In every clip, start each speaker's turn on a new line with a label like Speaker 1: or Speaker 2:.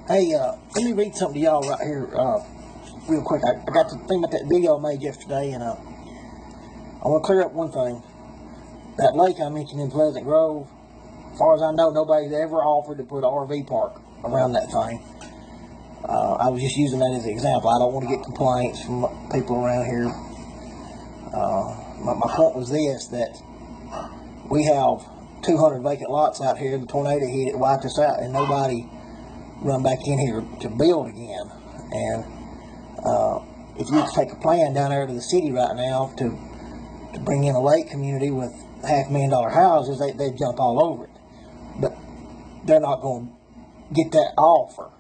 Speaker 1: Hey, let me read something to y'all right here, real quick. I got to think about that video I made yesterday, and I want to clear up one thing. That lake I mentioned in Pleasant Grove, as far as I know, nobody's ever offered to put an RV park around that thing. I was just using that as an example. I don't want to get complaints from people around here. My point was this, that we have 200 vacant lots out here. The tornado hit it, wiped us out, and nobody run back in here to build again. And if you take a plan down there to the city right now to bring in a lake community with $500,000 houses, they'd jump all over it. But they're not going to get that offer.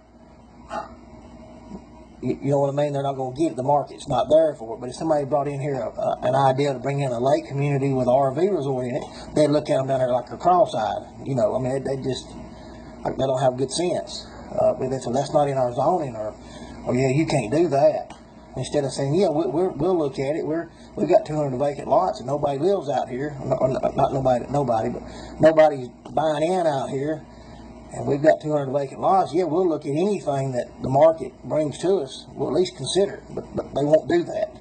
Speaker 1: You know what I mean? They're not going to get it. The market's not there for it. But if somebody brought in here an idea to bring in a lake community with an RV resort in it, they'd look at them down there like they're cross-eyed. You know, I mean, they just, they don't have good sense. So that's not in our zoning, or yeah, you can't do that. Instead of saying, yeah, we'll look at it. We've got 200 vacant lots and nobody lives out here. Not nobody, but nobody's buying in out here. And we've got 200 vacant lots. Yeah, we'll look at anything that the market brings to us. We'll at least consider it, but they won't do that.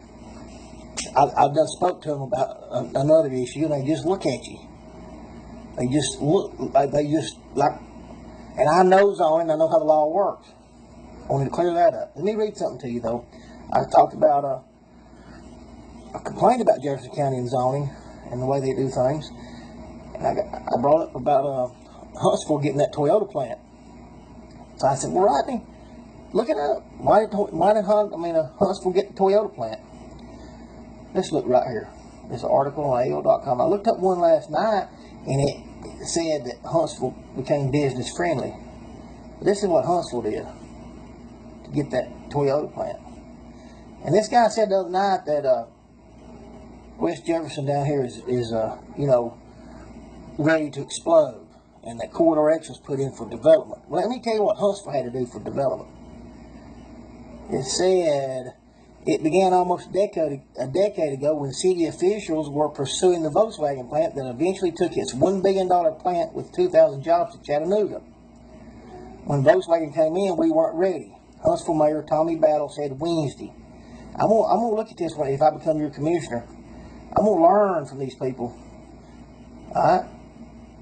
Speaker 1: I've done spoke to them about another issue, and they just look at you. They just look. They just like. And I know zoning. I know how the law works. I wanted to clear that up. Let me read something to you, though. I talked about I complained about Jefferson County and zoning and the way they do things. And I brought up about Huntsville getting that Toyota plant. So I said, well, Rodney, look it up. Why did Huntsville get the Toyota plant? Let's look right here. There's an article on AO.com. I looked up one last night, and it said that Huntsville became business friendly. But this is what Huntsville did to get that Toyota plant. And this guy said the other night that West Jefferson down here is ready to explode, and that Corridor X was put in for development. Well, let me tell you what Huntsville had to do for development. It said it began almost a decade ago when city officials were pursuing the Volkswagen plant that eventually took its $1 billion plant with 2,000 jobs to Chattanooga. When Volkswagen came in, we weren't ready. Huntsville Mayor Tommy Battle said Wednesday. I'm gonna look at this one if I become your commissioner. I'm gonna learn from these people. Alright?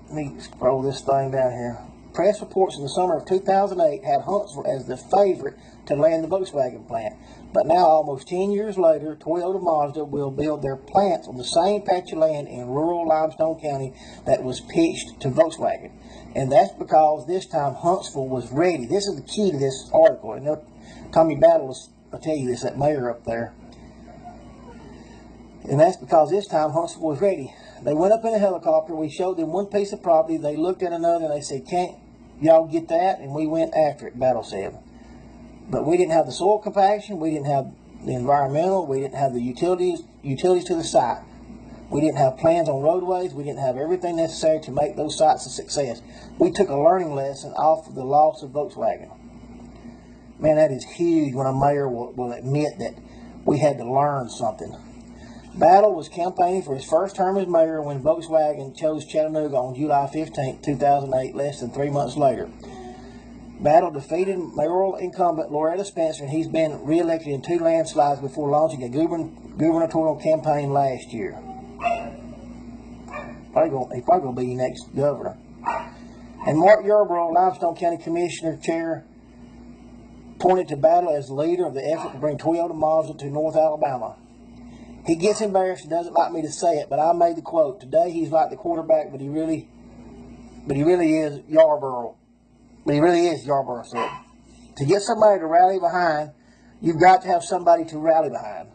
Speaker 1: Let me scroll this thing down here. Press reports in the summer of 2008 had Huntsville as the favorite to land the Volkswagen plant. But now, almost 10 years later, Toyota Mazda will build their plants on the same patch of land in rural Limestone County that was pitched to Volkswagen. And that's because this time Huntsville was ready. This is the key to this article. And Tommy Battle will tell you this, that mayor up there. And that's because this time Huntsville was ready. They went up in a helicopter. We showed them one piece of property. They looked at another and they said, can't y'all get that? And we went after it, Battle said. But we didn't have the soil compaction. We didn't have the environmental. We didn't have the utilities to the site. We didn't have plans on roadways. We didn't have everything necessary to make those sites a success. We took a learning lesson off of the loss of Volkswagen. Man, that is huge when a mayor will admit that we had to learn something. Battle was campaigning for his first term as mayor when Volkswagen chose Chattanooga on July 15, 2008, less than 3 months later. Battle defeated mayoral incumbent Loretta Spencer, and he's been re-elected in 2 landslides before launching a gubernatorial campaign last year. He's probably going to be next governor. And Mark Yarborough, Limestone County Commissioner Chair, pointed to Battle as the leader of the effort to bring Toyota Mazda to North Alabama. He gets embarrassed and doesn't like me to say it, but I made the quote. Today he's like the quarterback, but he really is Yarborough. But he really is, Yarborough said. To get somebody to rally behind, you've got to have somebody to rally behind.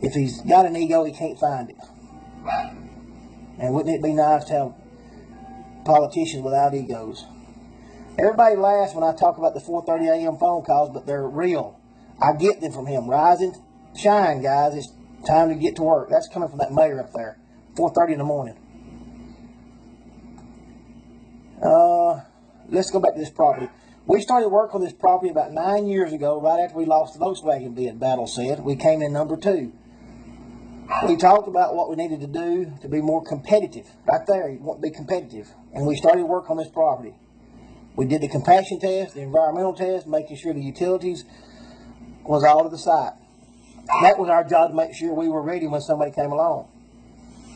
Speaker 1: If he's got an ego, he can't find it. And wouldn't it be nice to have politicians without egos? Everybody laughs when I talk about the 4:30 a.m. phone calls, but they're real. I get them from him. Rise and shine, guys. It's time to get to work. That's coming from that mayor up there. 4:30 in the morning. Let's go back to this property. We started work on this property about 9 years ago, right after we lost the Volkswagen bid, Battle said. We came in number 2. We talked about what we needed to do to be more competitive. Right there, you want to be competitive. And we started work on this property. We did the compassion test, the environmental test, making sure the utilities was all to the site. That was our job, to make sure we were ready when somebody came along.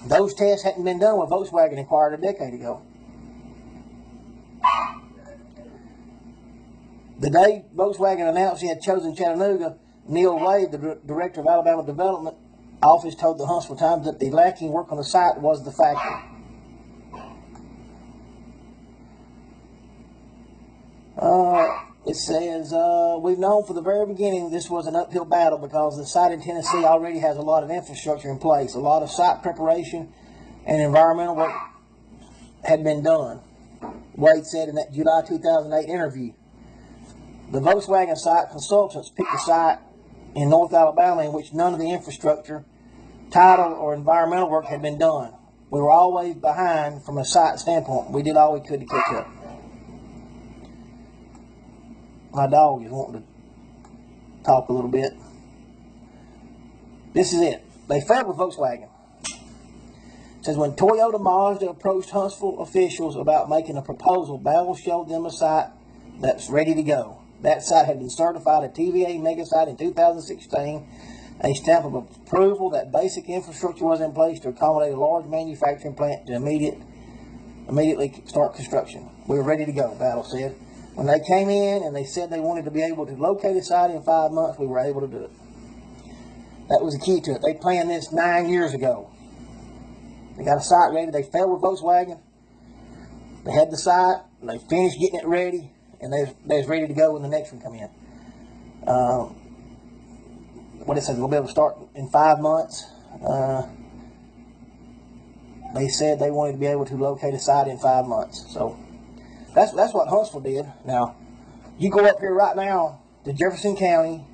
Speaker 1: Those tests hadn't been done when Volkswagen acquired a decade ago. The day Volkswagen announced he had chosen Chattanooga, Neil Wade, the director of Alabama Development Office, told the Huntsville Times that the lacking work on the site was the factor. It says, we've known from the very beginning this was an uphill battle because the site in Tennessee already has a lot of infrastructure in place. A lot of site preparation and environmental work had been done, Wade said in that July 2008 interview. The Volkswagen site consultants picked a site in North Alabama in which none of the infrastructure, title, or environmental work had been done. We were always behind from a site standpoint. We did all we could to catch up. My dog is wanting to talk a little bit. This is it. They failed with Volkswagen. It says, when Toyota Mazda approached Huntsville officials about making a proposal, Battle showed them a site that's ready to go. That site had been certified a TVA mega site in 2016, a stamp of approval that basic infrastructure was in place to accommodate a large manufacturing plant to immediately start construction. We were ready to go, Battle said. When they came in and they said they wanted to be able to locate a site in 5 months, we were able to do it. That was the key to it. They planned this 9 years ago. They got a site ready. They failed with Volkswagen. They had the site, and they finished getting it ready, and they was ready to go when the next one come in. What it says, we'll be able to start in 5 months. They said they wanted to be able to locate a site in 5 months. So that's what Huntsville did. Now, you go up here right now to Jefferson County.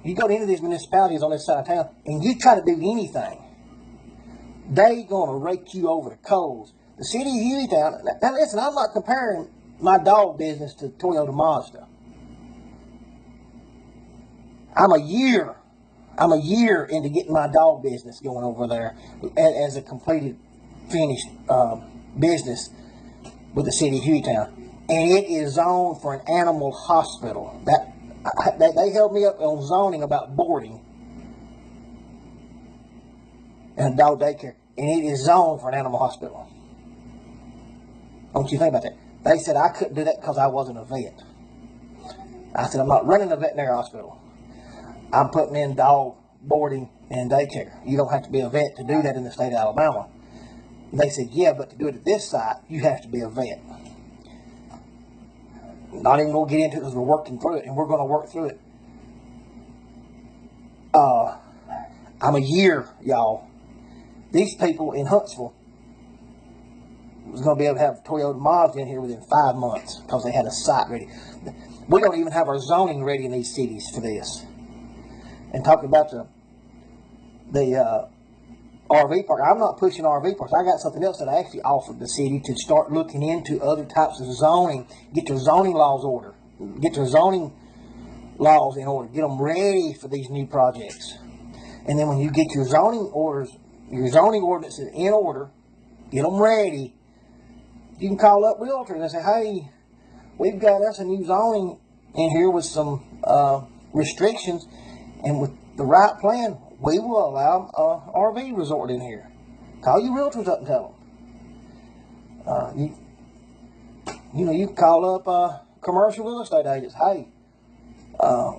Speaker 1: You go to any of these municipalities on this side of town, and you try to do anything, they gonna rake you over the coals. The city of Hueytown. Now listen, I'm not comparing my dog business to Toyota Mazda. I'm a year into getting my dog business going over there as a completed, finished business with the city of Hueytown, and it is zoned for an animal hospital. They held me up on zoning about boarding and a dog daycare, and it is zoned for an animal hospital. Don't you think about that? They said I couldn't do that because I wasn't a vet. I said, I'm not running a veterinary hospital. I'm putting in dog boarding and daycare. You don't have to be a vet to do that in the state of Alabama. They said, yeah, but to do it at this site, you have to be a vet. Not even going to get into it because we're working through it, and we're going to work through it. I'm a year, y'all. These people in Huntsville was going to be able to have Toyota Mazda in here within 5 months because they had a site ready. We don't even have our zoning ready in these cities for this. And talking about the RV park, I'm not pushing RV parks. I got something else that I actually offered the city to start looking into other types of zoning. Get your zoning laws order. Get your zoning laws in order. Get them ready for these new projects. And then when you get your zoning orders, your zoning ordinances in order, get them ready. You can call up realtors and say, hey, we've got us a new zoning in here with some restrictions, and with the right plan, we will allow an RV resort in here. Call your realtors up and tell them. You can call up commercial real estate agents. Hey,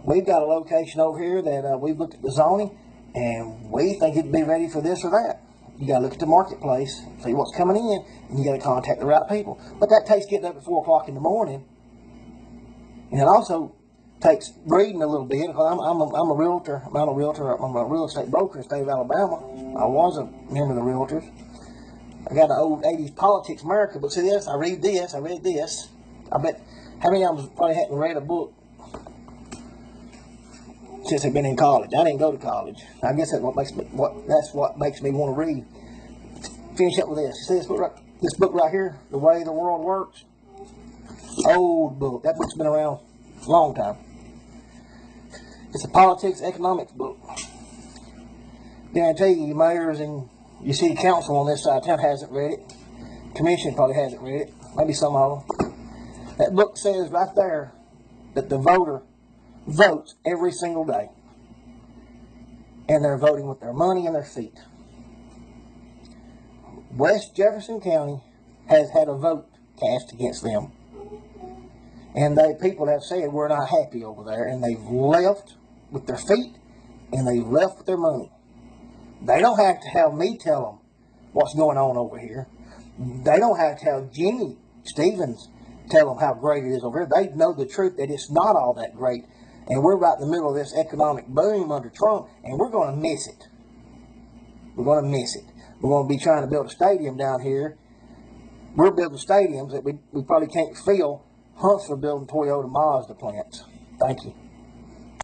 Speaker 1: we've got a location over here that we've looked at the zoning, and we think it'd be ready for this or that. You got to look at the marketplace, see what's coming in, and you got to contact the right people. But that takes getting up at 4 o'clock in the morning, and it also takes reading a little bit. I'm a realtor. I'm a real estate broker in the state of Alabama. I was a member of the realtors. I got an old 80s Politics America, but see this, I read this. I bet how many of them probably hadn't read a book since they've been in college. I didn't go to college. I guess that's what makes me want to read. Finish up with this. See this book right here, The Way the World Works? Old book. That book's been around a long time. It's a politics economics book. Guarantee you, your mayors and your city council on this side of town hasn't read it. Commission probably hasn't read it. maybe some of them. That book says right there that the voter votes every single day. And they're voting with their money and their feet. West Jefferson County has had a vote cast against them. And people have said we're not happy over there. And they've left with their feet and they've left with their money. They don't have to have me tell them what's going on over here. They don't have to have Jimmy Stevens tell them how great it is over here. They know the truth that it's not all that great. And we're right in the middle of this economic boom under Trump, and we're going to miss it. We're going to miss it. We're going to be trying to build a stadium down here. We're building stadiums that we probably can't fill. Huntsville building Toyota Mazda plants. Thank you.